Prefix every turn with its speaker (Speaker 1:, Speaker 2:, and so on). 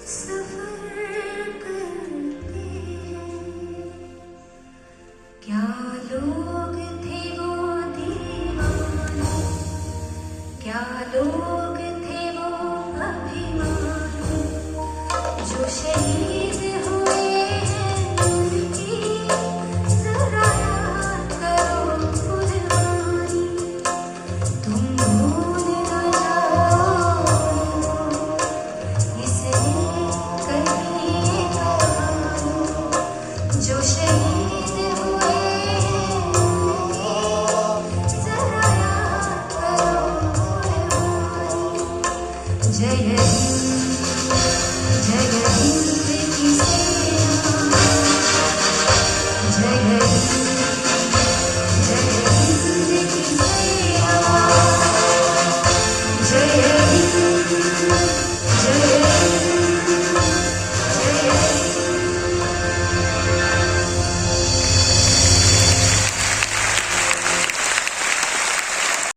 Speaker 1: सफर करते हैं। क्या लोग थे वो दीवाने, क्या लोग थे वो अभिमानी, जो शहीद हुए हैं उनकी जरा याद करो कुर्बानी। तुम भूल न जाओ इसने कही ये कहानी, जो शहीद हुए हैं उनकी जरा याद करो कुर्बानी। जय हिंद, जय हिंद की सेना, जय